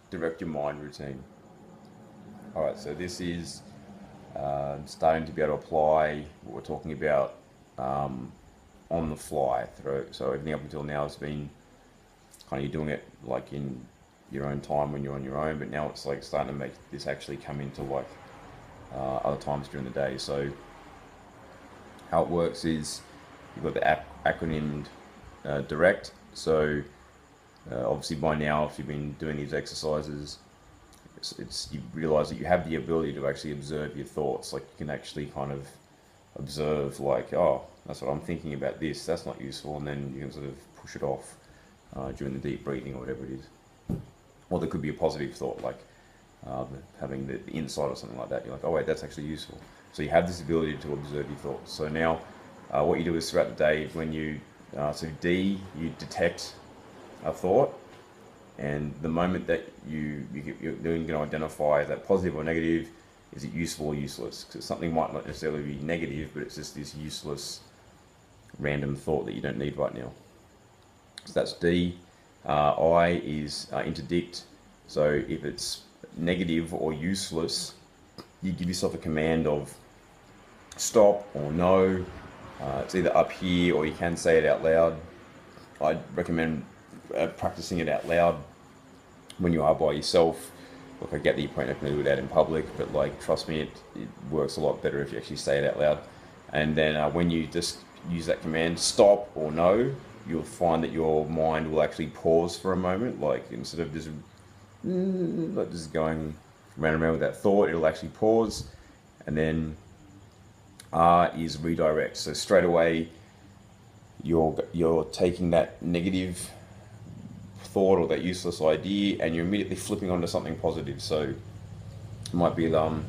direct your mind routine. All right, so this is starting to be able to apply what we're talking about on the fly through. So everything up until now has been kind of you're doing it like in your own time when you're on your own, but now it's like starting to make this actually come into like other times during the day. So how it works is you've got the acronym direct. So obviously by now, if you've been doing these exercises, you realize that you have the ability to actually observe your thoughts. Like you can actually kind of observe, like, oh, that's what I'm thinking about this. That's not useful, and then you can sort of push it off during the deep breathing or whatever it is. Or there could be a positive thought, like having the insight or something like that. You're like, oh wait, that's actually useful. So you have this ability to observe your thoughts. So now, what you do is throughout the day, when you so D, you detect a thought, and the moment that you're going to identify that positive or negative, is it useful or useless? Because something might not necessarily be negative, but it's just this useless random thought that you don't need right now. So that's D. I is interdict. So if it's negative or useless, you give yourself a command of stop or no. It's either up here or you can say it out loud. I'd recommend practicing it out loud when you are by yourself. Look, I get that you probably not going to do that in public, but like, trust me, it works a lot better if you actually say it out loud. And then when you just use that command, stop or no, you'll find that your mind will actually pause for a moment. Like instead of just going round and round with that thought, it'll actually pause. And then R is redirect. So straight away, you're taking that negative thought or that useless idea, and you're immediately flipping onto something positive. So it might be the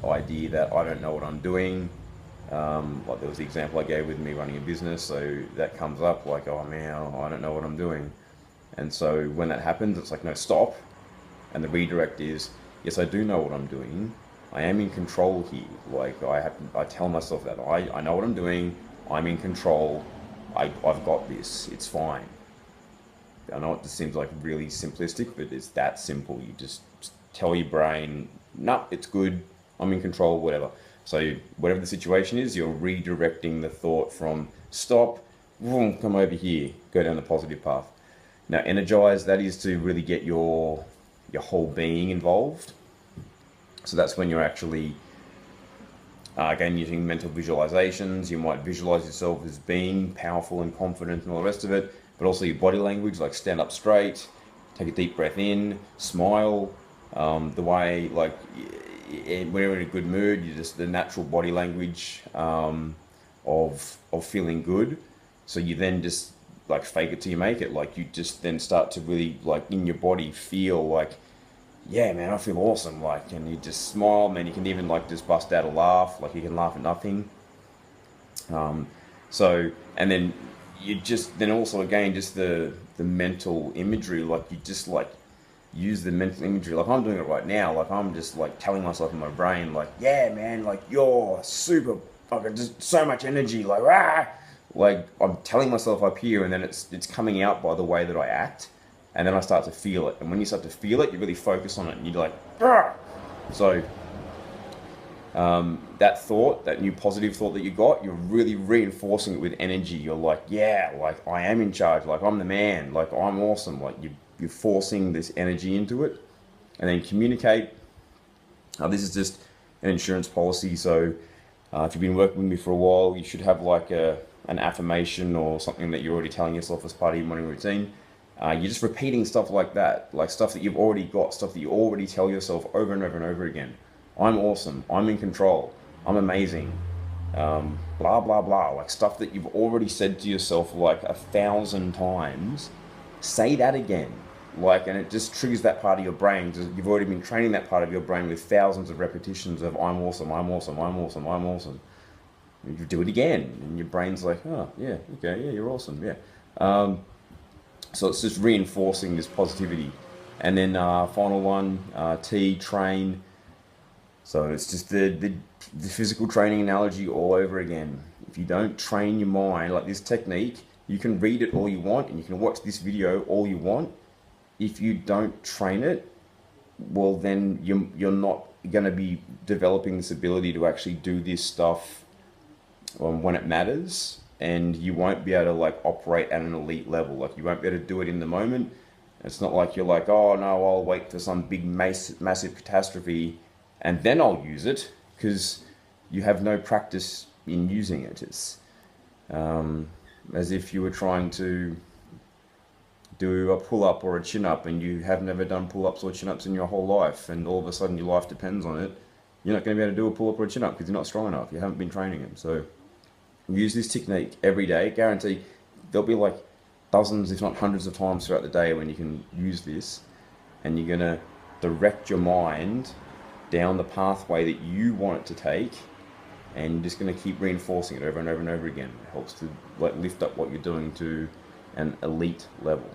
idea that I don't know what I'm doing. Like there was the example I gave with me running a business. So that comes up like, oh man, I don't know what I'm doing. And so when that happens, it's like, no, stop. And the redirect is, yes, I do know what I'm doing. I am in control here. Like I tell myself that I know what I'm doing. I'm in control. I've got this. It's fine. I know it just seems like really simplistic, but it's that simple. You just tell your brain, no, it's good. I'm in control, whatever. So whatever the situation is, you're redirecting the thought from stop, boom, come over here, go down the positive path. Now, energize, that is to really get your whole being involved. So that's when you're actually, again, using mental visualizations. You might visualize yourself as being powerful and confident and all the rest of it, but also your body language, like stand up straight, take a deep breath in, smile. The way, like, when you're in a good mood, you just the natural body language of feeling good. So you then just like fake it till you make it. Like you just then start to really like in your body feel like, yeah, man, I feel awesome. Like, and you just smile, man. You can even like just bust out a laugh. Like you can laugh at nothing. So, and then you just then also again just the mental imagery. Like you just like use the mental imagery. Like I'm doing it right now. Like I'm just like telling myself in my brain, like, yeah, man, like you're super fucking just so much energy. Like, ah, like I'm telling myself up here, and then it's coming out by the way that I act. And then I start to feel it. And when you start to feel it, you really focus on it. And you're like, ah! So that thought, that new positive thought that you got, you're really reinforcing it with energy. You're like, yeah, like I am in charge. Like I'm the man. Like I'm awesome. Like you're forcing this energy into it. And then communicate. This is just an insurance policy. So if you've been working with me for a while, you should have like an affirmation or something that you're already telling yourself as part of your morning routine. You're just repeating stuff like that, like stuff that you've already got, stuff that you already tell yourself over and over and over again. I'm awesome. I'm in control. I'm amazing. Blah, blah, blah. Like stuff that you've already said to yourself like 1,000 times. Say that again. Like, and it just triggers that part of your brain. You've already been training that part of your brain with thousands of repetitions of I'm awesome, I'm awesome, I'm awesome, I'm awesome. You do it again, and your brain's like, oh, yeah, okay, yeah, you're awesome, yeah. So it's just reinforcing this positivity. And then final one, T, train. So it's just the physical training analogy all over again. If you don't train your mind, like this technique, you can read it all you want and you can watch this video all you want. if you don't train it, well, then you're not going to be developing this ability to actually do this stuff when it matters, and you won't be able to like operate at an elite level. Like you won't be able to do it in the moment. It's not like you're like, oh no, I'll wait for some big massive catastrophe and then I'll use it, because you have no practice in using it. It's as if you were trying to do a pull-up or a chin-up and you have never done pull-ups or chin-ups in your whole life, and all of a sudden your life depends on it. You're not going to be able to do a pull-up or a chin-up because you're not strong enough. You haven't been training them. So use this technique every day. Guarantee there'll be like dozens, if not hundreds of times throughout the day when you can use this, and you're going to direct your mind down the pathway that you want it to take, and you're just going to keep reinforcing it over and over and over again. It helps to like lift up what you're doing to an elite level.